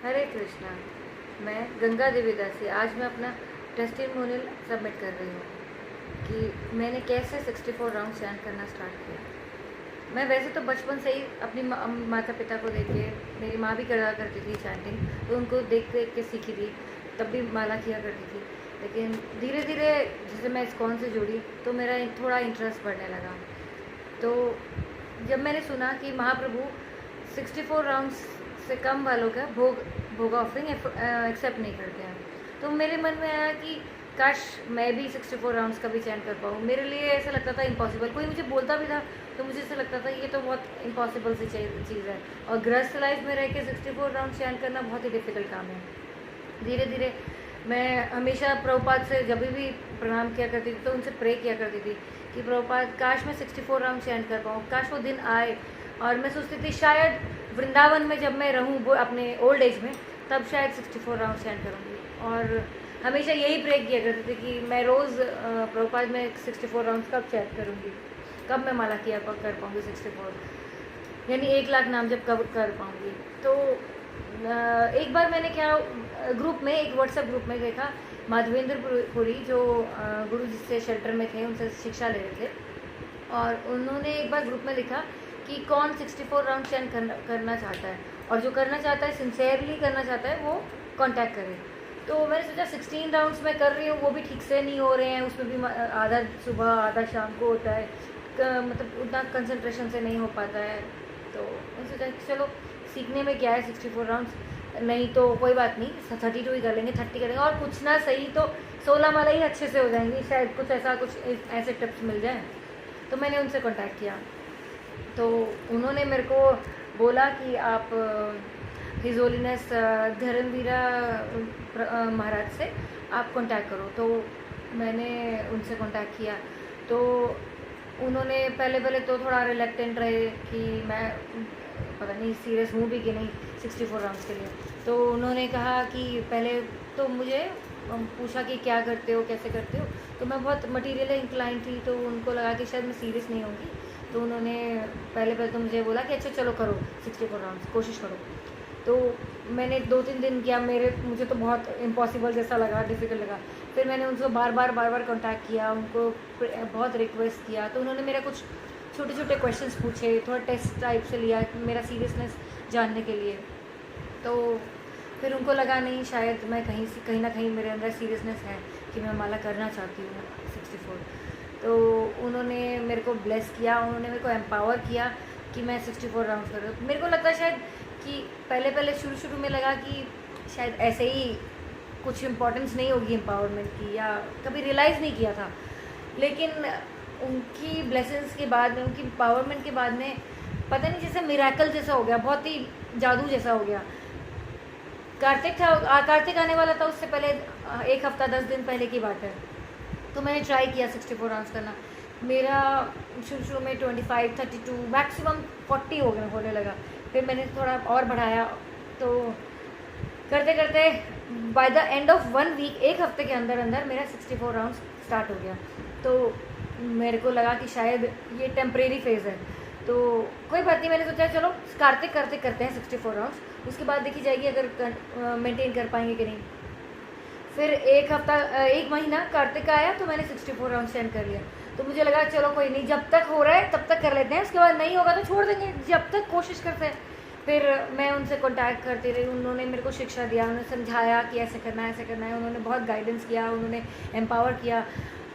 हरे कृष्णा। मैं गंगा देवी दासी आज मैं अपना टेस्टिमोनियल सबमिट कर रही हूँ कि मैंने कैसे 64 राउंड चैंट करना स्टार्ट किया। मैं वैसे तो बचपन से ही अपनी माता पिता को देख के, मेरी माँ भी करा करती थी चैंटिंग, तो उनको देख देख के सीखी थी, तब भी माला किया करती थी। लेकिन धीरे धीरे जैसे मैं इस्कॉन से जुड़ी तो मेरा थोड़ा इंटरेस्ट बढ़ने लगा। तो जब मैंने सुना कि महाप्रभु 64 राउंड्स से कम वालों का भोग ऑफरिंग एक्सेप्ट नहीं करते हैं, तो मेरे मन में आया कि काश मैं भी 64 राउंड्स का भी चैन कर पाऊँ। मेरे लिए ऐसा लगता था इम्पॉसिबल, कोई मुझे बोलता भी था तो मुझे ऐसा लगता था ये तो बहुत इम्पॉसिबल सी चीज़ है, और गृहस्थ लाइफ में रह के 64 राउंड चैन करना बहुत ही डिफ़िकल्ट काम है। धीरे धीरे मैं हमेशा प्रभुपाद से जब भी प्रणाम किया करती थी तो उनसे प्रे किया करती थी कि प्रभुपाद काश मैं 64 राउंड चैन कर पाऊँ, काश वो दिन आए। और मैं सोचती थी शायद वृंदावन में जब मैं रहूँ वो अपने ओल्ड एज में, तब शायद 64 राउंड चैन करूँगी। और हमेशा यही प्रे किया करती थी कि मैं रोज़ प्रभुपाद में 64 राउंड कब चैन करूँगी, कब मैं माला किया कर पाऊँगी 64, यानी 1 लाख नाम जब कब कर पाऊँगी। तो एक बार मैंने क्या ग्रुप में, एक व्हाट्सएप ग्रुप में देखा, माधवेंद्र पुरी जो गुरु जी से शेल्टर में थे, उनसे शिक्षा ले रहे थे, और उन्होंने एक बार ग्रुप में लिखा कि कौन 64 राउंड चैन करना चाहता है, और जो करना चाहता है, सिंसेयरली करना चाहता है, वो कांटेक्ट करे। तो मैंने सोचा 16 राउंड्स मैं कर रही हूँ, वो भी ठीक से नहीं हो रहे हैं, उसमें भी आधा सुबह आधा शाम को होता है, मतलब उतना कंसंट्रेशन से नहीं हो पाता है। तो मैंने सोचा कि चलो सीखने में क्या है, 64 राउंड्स नहीं तो कोई बात नहीं, 32 ही कर लेंगे, 30 करेंगे, और कुछ ना सही तो 16 माला ही अच्छे से हो जाएंगी, शायद कुछ ऐसे टिप्स मिल जाए। तो मैंने उनसे कांटेक्ट किया, तो उन्होंने मेरे को बोला कि आप हिज होलीनेस धर्मवीरा महाराज से आप कांटेक्ट करो। तो मैंने उनसे कांटेक्ट किया, तो उन्होंने पहले तो थोड़ा रिलेक्टेंट रहे कि मैं पता नहीं सीरियस हूँ भी कि नहीं 64 राउंड्स के लिए। तो उन्होंने कहा कि पहले तो मुझे पूछा कि क्या करते हो, कैसे करते हो, तो मैं बहुत मटीरियल इंक्लाइन थी, तो उनको लगा कि शायद मैं सीरियस नहीं होंगी। तो उन्होंने पहले तो मुझे बोला कि अच्छा चलो करो 64 राउंड्स, कोशिश करो। तो मैंने 2-3 दिन किया, मुझे तो बहुत इम्पॉसिबल जैसा लगा, डिफ़िकल्ट लगा। फिर मैंने उनसे बार बार कांटेक्ट किया, उनको बहुत रिक्वेस्ट किया, तो उन्होंने मेरा कुछ छोटे छोटे क्वेश्चंस पूछे, थोड़ा टेस्ट टाइप से लिया मेरा सीरियसनेस जानने के लिए। तो फिर उनको लगा नहीं, शायद मैं कहीं ना कहीं मेरे अंदर सीरियसनेस है कि मैं माला करना चाहती हूँ 64। तो उन्होंने मेरे को ब्लेस किया, उन्होंने मेरे को एम्पावर किया कि मैं 64 राउंड करूँ। मेरे को लगता है शायद कि पहले शुरू में लगा कि शायद ऐसे ही कुछ इम्पोर्टेंस नहीं होगी एम्पावरमेंट की, या कभी रियलाइज़ नहीं किया था। लेकिन उनकी ब्लेसिंग्स के बाद में, उनकी एम्पावरमेंट के बाद में, पता नहीं जैसे मिरेकल जैसा हो गया, बहुत ही जादू जैसा हो गया। कार्तिक आने वाला था, उससे पहले 1 हफ्ता 10 दिन पहले की बात है। तो मैंने ट्राई किया 64 राउंड्स करना। मेरा शुरू में 25, 32, मैक्सिमम 40 होने लगा। फिर मैंने थोड़ा और बढ़ाया, तो करते करते by the end of 1 week, 1 हफ्ते के अंदर मेरा 64 राउंड्स स्टार्ट हो गया। तो मेरे को लगा कि शायद ये टेम्परेरी फेज़ है, तो कोई बात नहीं। मैंने सोचा चलो कार्तिक करते हैं 64 राउंड्स, उसके बाद देखी जाएगी अगर मेंटेन कर पाएंगे कि नहीं। फिर 1 महीना कार्तिक का आया, तो मैंने 64 राउंड सेंड कर लिया। तो मुझे लगा चलो कोई नहीं, जब तक हो रहा है तब तक कर लेते हैं, उसके बाद नहीं होगा तो छोड़ देंगे, जब तक कोशिश करते हैं। फिर मैं उनसे कांटेक्ट करती रही, उन्होंने मेरे को शिक्षा दिया, उन्होंने समझाया कि ऐसे करना है, उन्होंने बहुत गाइडेंस किया, उन्होंने एम्पावर किया।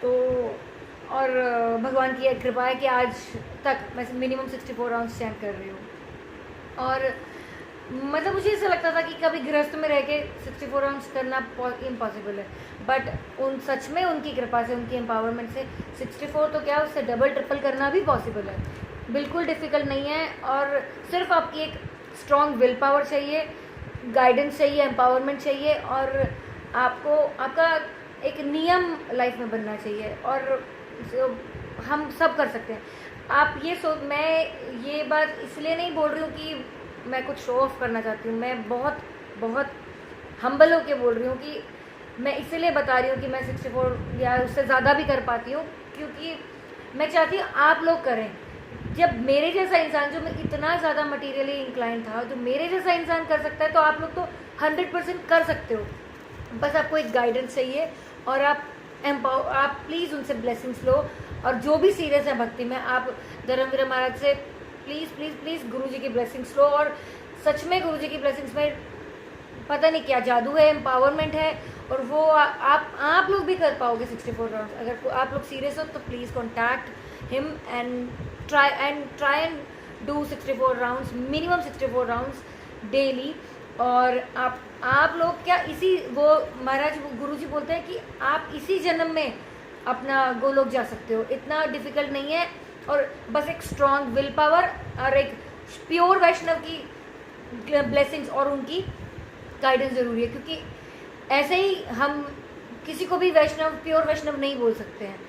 तो और भगवान की कृपा है कि आज तक मैं मिनिमम 64 राउंड्स चैंट कर रही हूँ। और मतलब मुझे ऐसा लगता था कि कभी गृहस्थ में रह के 64 राउंड्स करना इम्पॉसिबल है, बट सच में उनकी कृपा से, उनकी एम्पावरमेंट से 64 तो क्या, उससे डबल ट्रिपल करना भी पॉसिबल है। बिल्कुल डिफ़िकल्ट नहीं है, और सिर्फ आपकी एक स्ट्रॉन्ग विल पावर चाहिए, गाइडेंस चाहिए, एम्पावरमेंट चाहिए, और आपका एक नियम लाइफ में बनना चाहिए, और हम सब कर सकते हैं। आप मैं ये बात इसलिए नहीं बोल रही हूँ कि मैं कुछ शो ऑफ करना चाहती हूँ, मैं बहुत बहुत हम्बल होके बोल रही हूँ कि मैं इसलिए बता रही हूँ कि मैं 64 या उससे ज़्यादा भी कर पाती हूँ, क्योंकि मैं चाहती हूँ आप लोग करें। जब मेरे जैसा इंसान, जो मैं इतना ज़्यादा मटीरियली इंक्लाइन था, जो मेरे जैसा इंसान कर सकता है, तो आप लोग तो 100% कर सकते हो। बस आपको एक गाइडेंस चाहिए और आप प्लीज़ उनसे ब्लेसिंग्स लो। और जो भी सीरियस है भक्ति में, आप धर्मवीर महाराज से प्लीज़ प्लीज़ प्लीज़ गुरु जी की ब्लेसिंग्स लो। और सच में गुरु जी की ब्लेसिंग्स में पता नहीं क्या जादू है, एम्पावरमेंट है, और वो आप लोग भी कर पाओगे 64 राउंड्स। अगर आप लोग सीरियस हो तो please contact him and try and do 64 rounds, minimum 64 rounds daily. और आप लोग क्या वो महाराज गुरुजी बोलते हैं कि आप इसी जन्म में अपना गोलोक जा सकते हो, इतना डिफिकल्ट नहीं है। और बस एक स्ट्रॉन्ग विल पावर और एक प्योर वैष्णव की ब्लेसिंग्स और उनकी गाइडेंस ज़रूरी है, क्योंकि ऐसे ही हम किसी को भी प्योर वैष्णव नहीं बोल सकते हैं।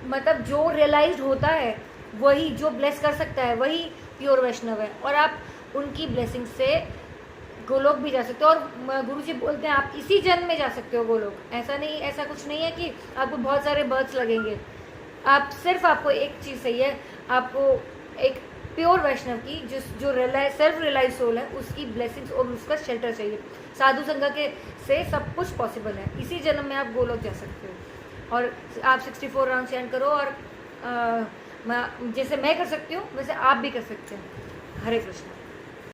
मतलब जो रियलाइज्ड होता है वही, जो ब्लेस कर सकता है वही प्योर वैष्णव है। और आप उनकी ब्लेसिंग से गोलोक भी जा सकते हो। और गुरु जी बोलते हैं आप इसी जन्म में जा सकते हो गोलोक। ऐसा कुछ नहीं है कि आपको बहुत सारे बर्थ्स लगेंगे। आपको एक चीज़ चाहिए, आपको एक प्योर वैष्णव की जो सेल्फ रियलाइज सोल है उसकी ब्लेसिंग्स और उसका शेल्टर चाहिए। साधु संघ से सब कुछ पॉसिबल है। इसी जन्म में आप गोलोक जा सकते हो। और आप 64 राउंड चैन करो, और जैसे मैं कर सकती हूँ वैसे आप भी कर सकते हैं। हरे कृष्ण।